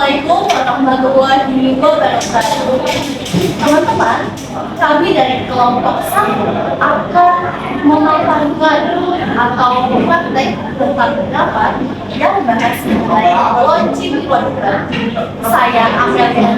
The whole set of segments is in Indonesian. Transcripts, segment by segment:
Assalamualaikum warahmatullahi wabarakatuh. Teman-teman, kami dari kelompok 1 akan memaparkan atau mempraktek tentang pendapat yang bahas mengenai launching produk. Saya Amelia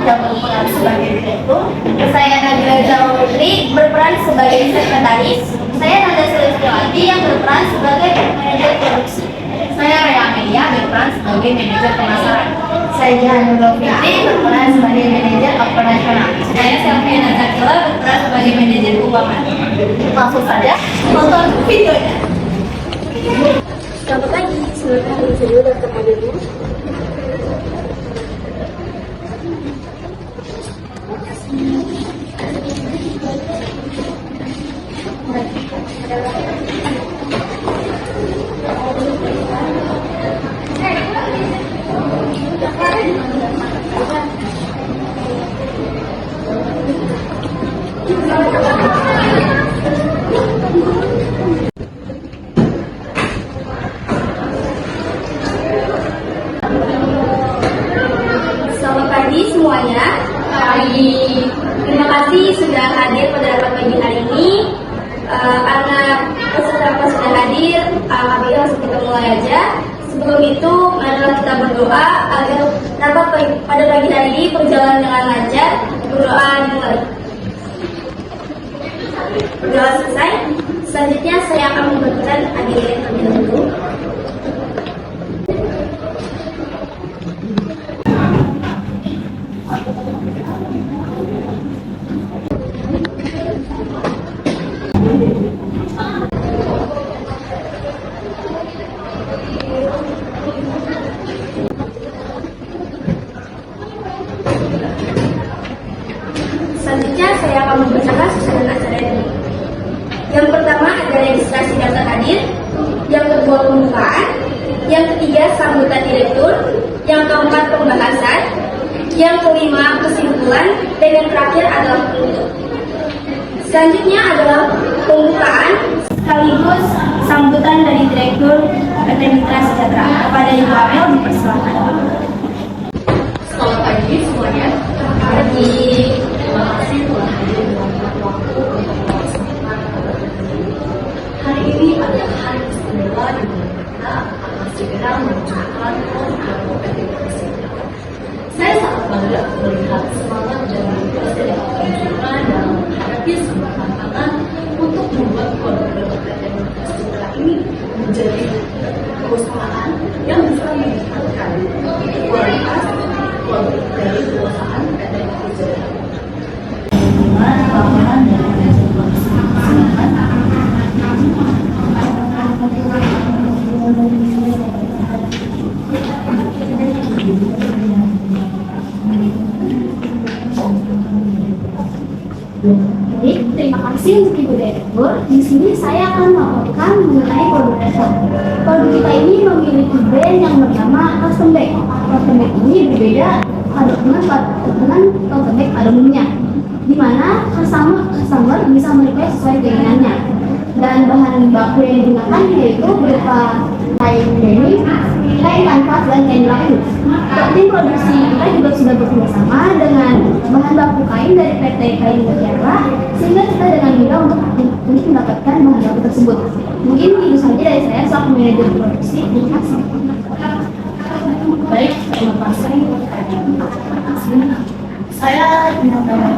yang berperan sebagai direktur. Saya Nabila Zahra Putri berperan sebagai sekretaris. Saya Nanda Selestiawati yang berperan sebagai manajer produksi. Saya Rea Amelia berperan sebagai manajer pemasaran. Saya Nurul Fitri berperan sebagai manajer operasional. Saya Selfie Nazarila berperan sebagai manajer keuangan. Langsung saja tonton videonya. Selamat pagi, silakan video daftar hadirnya. Selamat pagi semuanya. Terima kasih sudah hadir pada rapat pagi hari ini. Karena peserta sudah hadir, kami langsung kita mulai aja. Sebelum itu, marilah kita berdoa agar rapat pada pagi hari ini berjalan dengan lancar. Berdoa dimulai. Berdoa selesai. Selanjutnya saya akan membagikan agenda terlebih dahulu. Selanjutnya saya akan membacakan susunan acara ini. Yang pertama ada registrasi daftar hadir, yang kedua pembukaan, yang ketiga sambutan direktur, yang keempat pembahasan, yang kelima kesimpulan, dan yang terakhir adalah penutup. Selanjutnya adalah pembukaan sekaligus sambutan dari direktur PT Mitra Sejahtera. Kepada Ibu Amel dipersilakan. Selamat pagi semuanya. Terima kasih telah hadir dalam waktu untuk kesempatan. Hari ini adalah hari istimewa di mana kita akan segera meluncurkan produk PT Sejahtera. Saya sangat bangga melihat semangat dan motivasi yang ditunjukkan dalam menghadapi semua tantangan untuk membuat produk-produk PT Sejahtera ini menjadi perusahaan yang bisa meningkatkan kualitas dari perusahaan PT Sejahtera. Laporan dari manajer produksi. Baik, terima kasih untuk Ibu Direktur. Di sini saya akan melaporkan mengenai produk kita. Produk kita ini memiliki brand yang bernama Custom Bag. Custom Bag ini berbeda dengan tote bag pada umumnya, di mana customer bisa menilai sesuai keinginannya. Dan bahan baku yang digunakan yaitu berupa kain denim, kain kanvas, dan kain laku. Tim produksi kita juga sudah bekerjasama dengan bahan baku kain dari PT Kain Mutiara, sehingga kita dengan mudah untuk mendapatkan bahan baku tersebut. Mungkin itu saja dari saya selaku manajer produksi. Terima kasih. Baik, terima kasih. Saya menyampaikan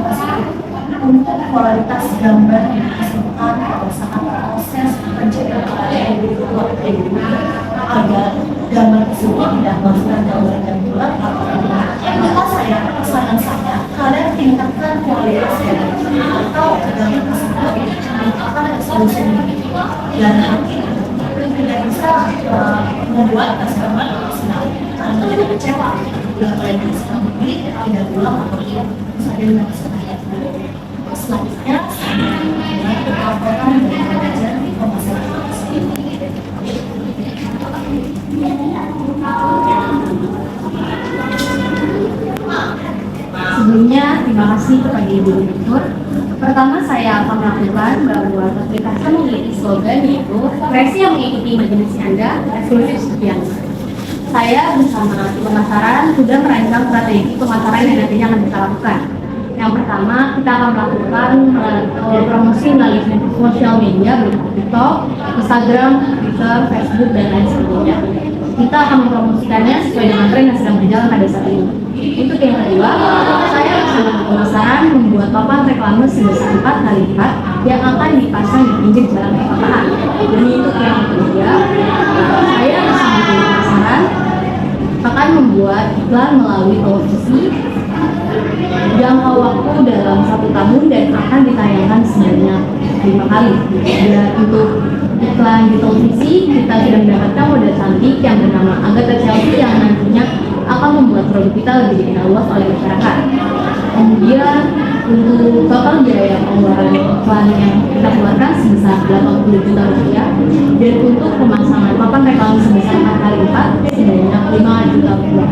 untuk kualitas gambar yang dihasilkan pada saat proses pencetakan agar gambar tersebut tidak menghasilkan gambar yang bulat atau maka saran saya kalian tingkatkan kualitas atau gambar tersebut meningkatkan resolusinya dan hati tidak bisa membuat customer senang karena menjadi kecewa bila kalian bisa membeli tidak pulang atau saja dengan senang. Selanjutnya, laporan dari manajer pemasaran. Sebelumnya, terima kasih kepada Ibu Direktur. Pertama, saya akan melakukan bahwa aplikasi memiliki slogan yaitu kreasi yang mengikuti imajinasi Anda, eksklusif seperti yang saya bersama tim pemasaran sudah merancang strategi pemasaran yang nantinya akan kita lakukan. Yang pertama, kita akan melakukan promosi melalui sosial media berupa TikTok, Instagram, Twitter, Facebook, dan lain sebagainya. Kita akan mempromosikannya sesuai dengan tren yang sedang berjalan pada saat ini. Untuk yang kedua, saya bersama tim pemasaran membuat papan reklame sebesar 4 kali lipat yang akan dipasang di pinggir jalan perkotaan. Dan untuk yang ketiga, saya bersama tim pemasaran akan membuat iklan melalui televisi jangka waktu dalam 1 tahun dan akan ditayangkan sebanyak 5 kali. Dan untuk iklan di televisi, kita sudah mendapatkan model cantik yang bernama Agatha Chelsea yang nantinya akan membuat produk kita lebih dikenal luas oleh masyarakat. Kemudian untuk total biaya pengeluaran iklan yang kita keluarkan sebesar 80 juta rupiah, dan untuk pemasangan papan reklame sebesar 4 kali lipat sebanyak 5 juta rupiah.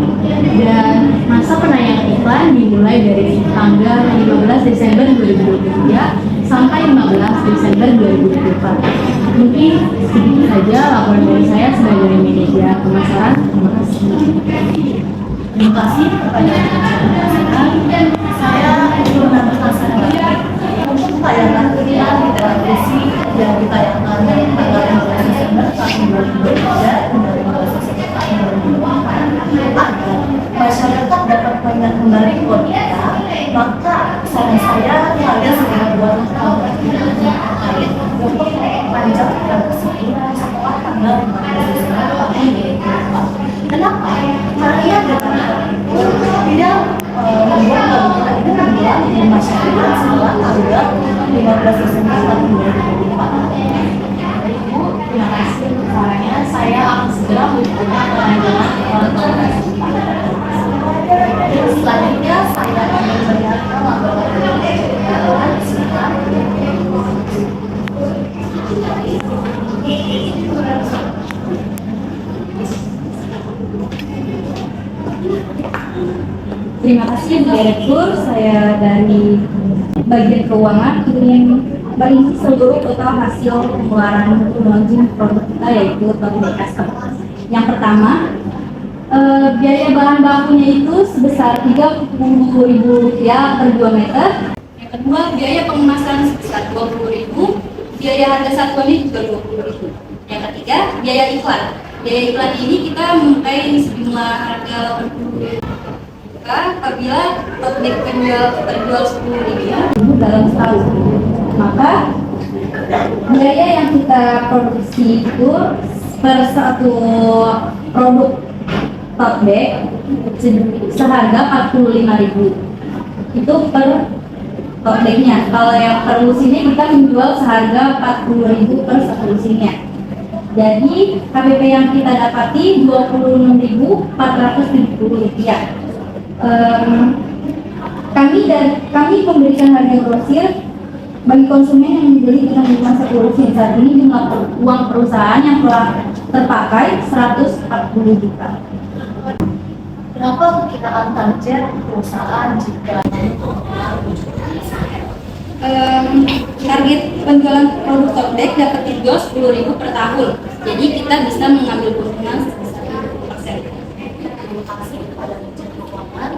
Dan masa penayangan iklan dimulai dari tanggal 15 Desember 2023 sampai 15 Desember 2024. Mungkin sedikit saja laporan dari saya sebagai manajer pemasaran. Terima kasih. Terima kasih kepada pemasaran. Saya Jurnal Pemasaran untuk tayangan iklan di televisi yang ditayangkan tanggal 15 Desember tahun 2023 hingga 15 Desember tahun 2024 agar masyarakat dapat mengingat kembali kode kita, maka saran saya kalian segera buat terkait untuk panjang dan tersebut setelah tanggal 15 Desember tahun 2024. Kenapa? Kalian tidak membuat kode kita ini terbuat di masyarakat setelah tanggal 15 Desember tahun 2024. Ibu, terima kasih untuk sarannya. Saya akan segera menghubungi penanganan Selanjutnya saya akan memperlihatkan laporan silakan. Terima kasih Bu Direktur, saya dari bagian keuangan ingin merinci seluruh total hasil pengeluaran launching produk kita yaitu Tote Custom. Yang pertama, biaya bahan bakunya itu sebesar Rp30.000 per 2 meter. Yang kedua, biaya pengemasan sebesar Rp20.000, biaya harga satuannya juga Rp20.000. Yang ketiga, biaya iklan. Biaya iklan ini kita memakai sejumlah harga Rp80.000 apabila tote bag terjual Rp10.000 dalam setahun. Maka biaya yang kita produksi itu per satu produk tote bag seharga Rp45.000 itu per tote bagnya. Kalau yang per lusinnya kita menjual seharga Rp40.000 per satu lusinnya. Jadi KPP yang kita dapati Rp26.470. Kami memberikan harga grosir bagi konsumen yang membeli dengan jumlah 10 lusin. Saat ini jumlah uang perusahaan yang telah terpakai Rp140 juta. Berapa perkiraan target perusahaan jika target penjualan produk tote bag dapat dijual Rp10.000 per tahun. Jadi kita bisa mengambil keuntungan sebesar 50%. terima kasih kepada Dirjen Keuangan.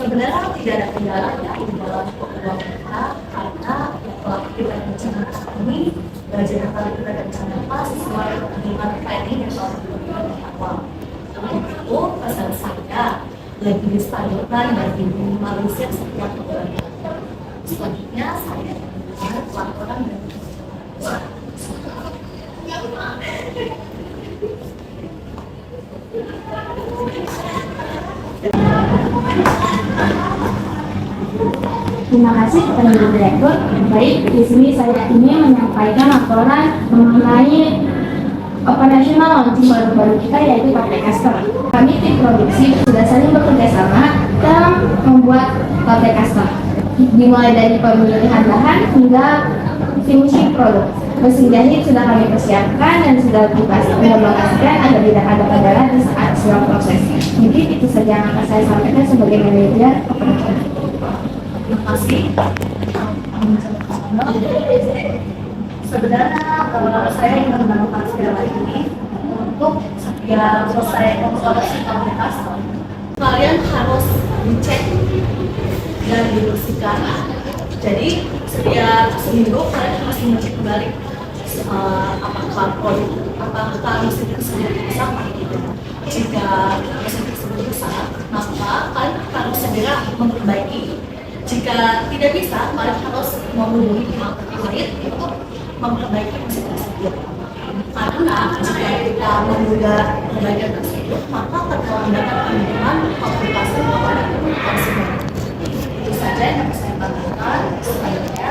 Sebenarnya tidak ada kendala ya di dalam keuangan kita karena kalau kita rencana ini budget yang kali kita rencanakan sesuai perhitungan planning yang telah dilakukan di awal. Untuk itu pesan saya lebih distabilkan dan diminimalisir setiap kegiatan. Selanjutnya saya mendengar laporan dari Terima kasih kepada Ibu Direktur. Baik, di sini saya ingin menyampaikan laporan mengenai operasional launching baru-baru kita yaitu Tote Custom. Kami tim produksi sudah saling bekerja sama dalam membuat Tote Custom. Dimulai dari pemilihan bahan hingga finishing produk. Mesin jahit sudah kami persiapkan dan sudah dipastikan agar tidak ada kendala di saat siap proses. Mungkin itu saja yang akan saya sampaikan sebagai manajer operasional. terima kasih. Sebenarnya saya ingin mengembangkan segala ini untuk yang selesai memproduksi komunitas, kalian harus dicek dan dibersihkan. Jadi setiap seminggu kalian harus mengecek kembali apakah mesin tersebut rusak. Jika mesin tersebut rusak, maka kalian harus segera memperbaiki. Jika tidak bisa, kalian harus menghubungi pihak terkait untuk memperbaiki mesin tersebut. Karena jika kita menunda perbaikan tersebut, maka terkait mendapat pengiriman aplikasi kepada konsumen. Itu saja yang bisa saya katakan. Selanjutnya,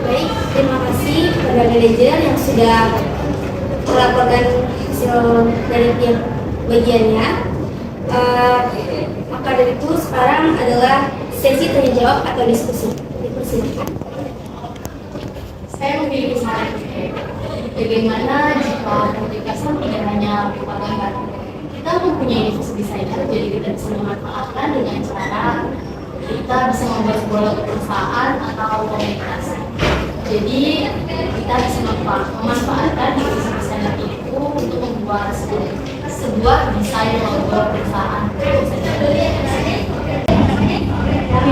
Baik, terima kasih kepada manajer yang sudah melaporkan hasil dari tiap bagiannya. Maka dari itu sekarang adalah sesi tanya jawab atau diskusi. Dipersilakan. Saya memiliki saran. Bagaimana jika publikasi tidak hanya berupa gambar? Kita mempunyai divisi desainer, jadi kita bisa memanfaatkan dengan cara kita bisa membuat sebuah perusahaan atau komunitas. Jadi kita bisa memanfaatkan divisi desainer itu untuk membuat sebuah desain logo perusahaan.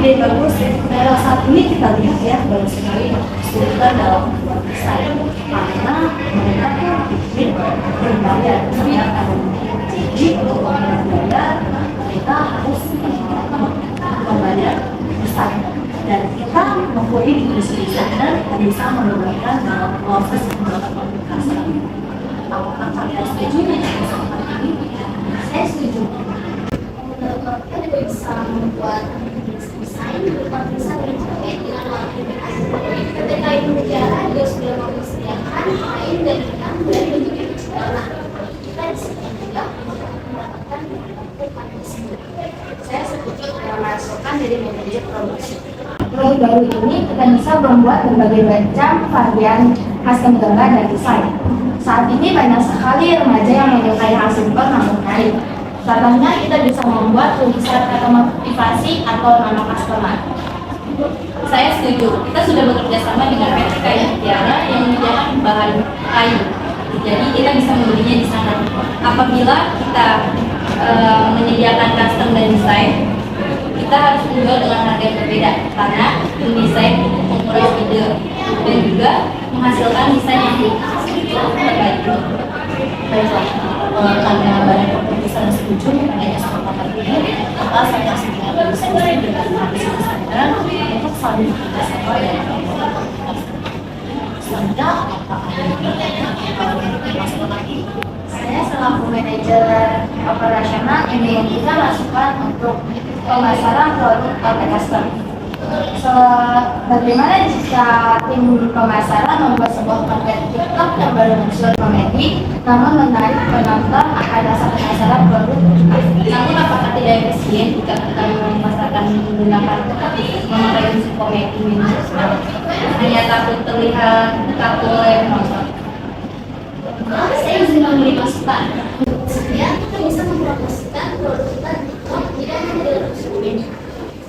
Ide bagus. Dalam saat ini kita lihat ya banyak sekali kesulitan dalam membuat desain karena mereka tuh bikin berbayar ternyata. Jadi untuk membayar kita harus membayar desain dan kita mempunyai divisi desainer yang bisa menggunakan dalam proses pembuatan aplikasi. Apakah kalian setuju dengan soal ini? Saya setuju. Kita juga bisa membuat desain berupa tulisan terkait dengan aplikasi. Ketika ibu negara juga sudah mempersiapkan kain dan benang dari bentuk yang sederhana. Kita di sini juga mendapatkan bentuk tersebut. Saya setuju dengan masukan dari manajer produksi. Melalui baru ini kita bisa membuat berbagai macam varian custom gambar dan desain. Saat ini banyak sekali remaja yang menyukai hal simpel namun menarik. Contohnya kita bisa membuat tulisan kata motivasi atau nama customer. Saya setuju. Kita sudah bekerja sama dengan PT Kain Mutiara yang menyediakan bahan kayu. Jadi kita bisa membelinya di sana. Apabila kita menyediakan custom dan desain, kita harus menjual dengan harga yang berbeda karena mendesain untuk menguras ide dan juga menghasilkan desain yang terbaik. Baiklah, karena banyak pemirsa setuju mengenai kesepakatan ini, maka saya segera berdiskusi dengan divisi desainer untuk saling bekerjasama dan melakukan. Selanjutnya, apakah ada masalah lagi? Saya selaku manajer operasional ini kita masukan untuk pemasaran produk custom. Bagaimana jika tim pemasaran membuat sebuah konten TikTok yang baru muncul komedi, namun menarik penonton akan rasa penasaran produk? Namun apakah tidak efisien jika kita memasarkan menggunakan memakai musik komedi hanya takut terlihat takut oleh penonton? Saya ingin memberi masukan. Supaya kita bisa mempromosikan produk kita di TikTok tidak hanya dalam komedi.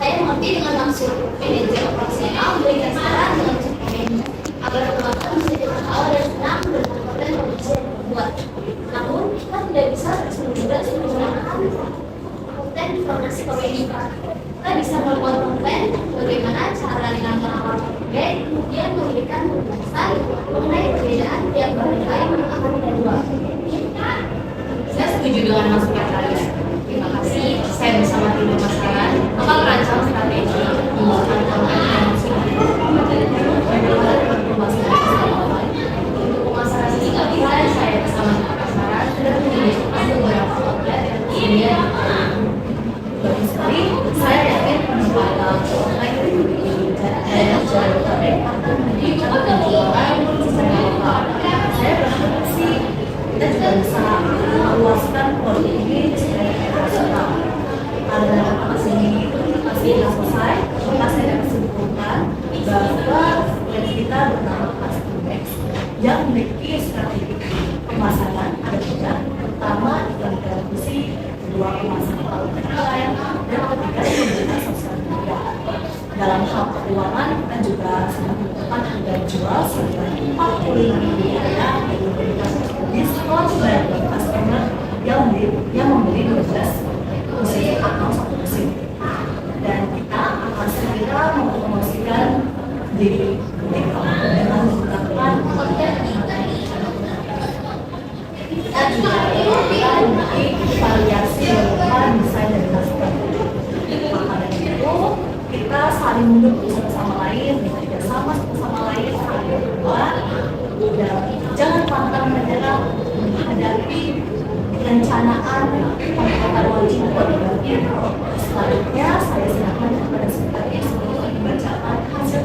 Saya mengerti dengan maksud manajer operasional memberikan saran dengan musik komedi agar penonton bisa tertawa dan senang dengan konten produksi yang dibuat. Namun kita tidak bisa terus-menerus menggunakan konten informasi komedi. Kita bisa membuat konten bagaimana cara menangkap orang berbeda, kemudian memberikan penjelasan mengenai perbedaan yang berbeda yang akan kita jual. Saya setuju dengan masukan kalian. Terima kasih. Saya bersama tim pemasaran akan merancang strategi menggunakan konten promosi untuk pemasaran digital. Saya bersama tim pemasaran sudah menyediakan beberapa outlet yang kemudian Bagus sekali, saya yakin penjualan online dan jualan online akan meningkat penjualan secara lokal. Saya berharap sih kita juga bisa meluaskan produk ini secara internasional. Ada masih tidak selesai, maka saya dapat simpulkan bahwa brand kita bernama Custom X yang memiliki strategi pemasaran ada tiga, pertama iklan televisi, kedua pemasaran melalui online, dan ketiga menggunakan sosial media. Dalam hal keuangan kita juga sudah menentukan harga jual sekitar 45.000 rupiah yang memberikan bisnis pembuatan wajib koordinatif. Selanjutnya saya silakan kepada sekretaris untuk membacakan hasil.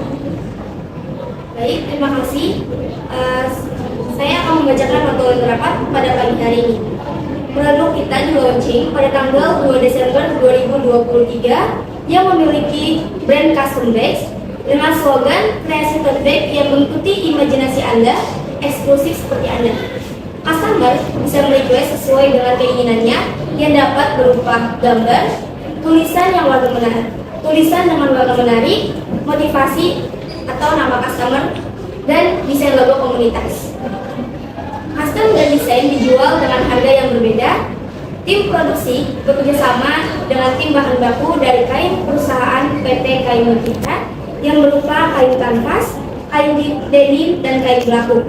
Baik, terima kasih. Saya akan membacakan protokoler rapat pada pagi hari ini. Produk kita di launching pada tanggal 2 Desember 2023 yang memiliki brand custom bags dengan slogan kreasi tote bag yang mengikuti imajinasi Anda, eksklusif seperti Anda. Customer bisa merequest sesuai dengan keinginannya yang dapat berupa gambar, tulisan dengan warna menarik, motivasi atau nama customer, dan desain logo komunitas. Custom dan desain dijual dengan harga yang berbeda. Tim produksi bekerjasama dengan tim bahan baku dari kain perusahaan PT Kain Kita yang berupa kain kanvas, kain denim, dan kain belaku.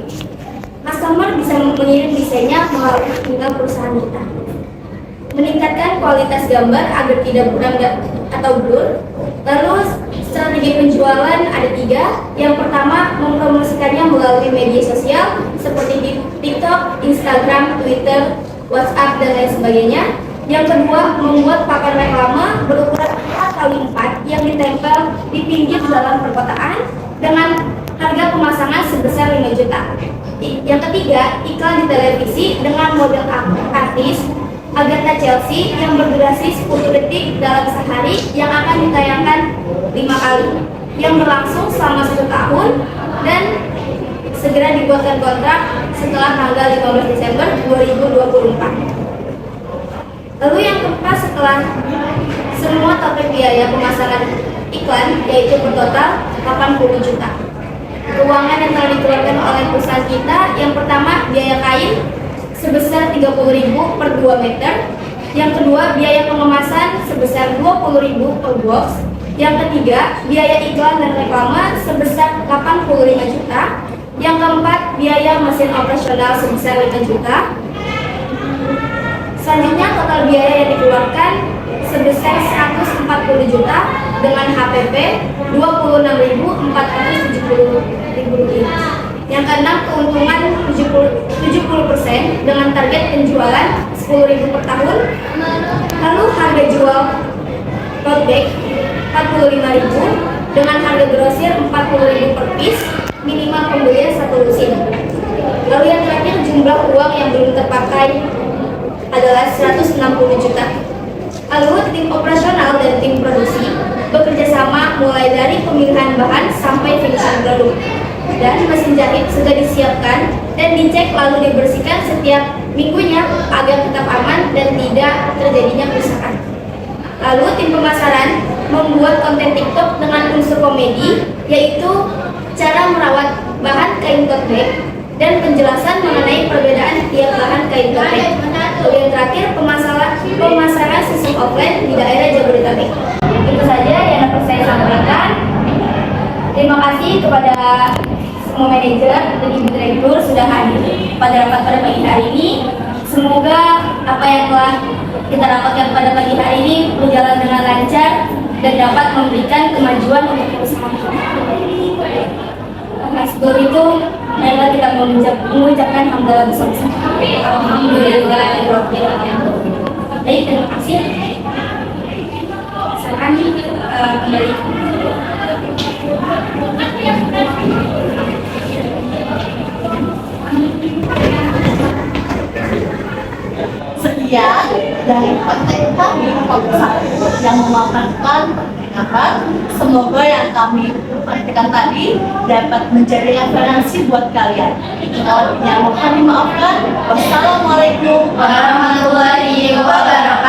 Customer bisa mengirim desainnya melalui email perusahaan kita. Meningkatkan kualitas gambar agar tidak buram atau blur. Lalu strategi penjualan ada 3. Yang pertama, mempromosikannya melalui media sosial seperti di TikTok, Instagram, Twitter, WhatsApp, dan lain sebagainya. Yang kedua, membuat papan reklama berukuran 4x4 yang ditempel di pinggir jalan perkotaan dengan harga pemasangan sebesar 5 juta. Yang ketiga, iklan di televisi dengan model artis Agatha Chelsea yang berdurasi 10 detik dalam sehari yang akan ditayangkan 5 kali, yang berlangsung selama 1 tahun dan segera dibuatkan kontrak setelah tanggal 15 Desember 2024. Lalu yang keempat, setelah semua topik biaya pemasangan iklan yaitu bertotal 80 juta. Keuangan yang telah dikeluarkan oleh perusahaan kita, yang pertama biaya kain sebesar 30.000 per 2 meter. Yang kedua, biaya pengemasan sebesar 20.000 per box. Yang ketiga, biaya iklan dan reklame sebesar 85 juta. Yang keempat, biaya mesin operasional sebesar 5 juta. Selanjutnya, total biaya yang dikeluarkan sebesar 140 juta dengan HPP 26.470 rupiah. Yang keenam, keuntungan 70% dengan target penjualan 10.000 per tahun. Lalu harga jual tote bag 45.000 dengan harga grosir 40.000 per piece, minimal pembelian 1 lusin. Lalu yang terakhir, jumlah uang yang belum terpakai adalah 160 juta. Lalu tim operasional dan tim produksi bekerja sama mulai dari pemilihan bahan sampai finishing produk. Dan mesin jahit sudah disiapkan dan dicek lalu dibersihkan setiap minggunya agar tetap aman dan tidak terjadinya kerusakan. Lalu tim pemasaran membuat konten TikTok dengan unsur komedi, yaitu cara merawat bahan kain tote bag dan penjelasan mengenai perbedaan tiap bahan kain tote bag. Lalu yang terakhir, pemasaran sistem offline di daerah Jabodetabek. Itu saja yang dapat saya sampaikan. Terima kasih kepada semua manajer dan ibu direktur sudah hadir pada rapat pada pagi hari ini. Semoga apa yang telah kita dapatkan pada pagi hari ini berjalan dengan lancar dan dapat memberikan kemajuan untuk perusahaan kita. Sebelum itu, marilah kita mengucapkan hamdalah bersama-sama. Alhamdulillahirobbilalamin. Baik, terima kasih. Silakan kembali. Sekian dari konten kami yang memaparkan percakapan. Semoga yang kami sampaikan tadi dapat menjadi referensi buat kalian. Kalau yang mohon dimaafkan. Wassalamualaikum warahmatullahi wabarakatuh.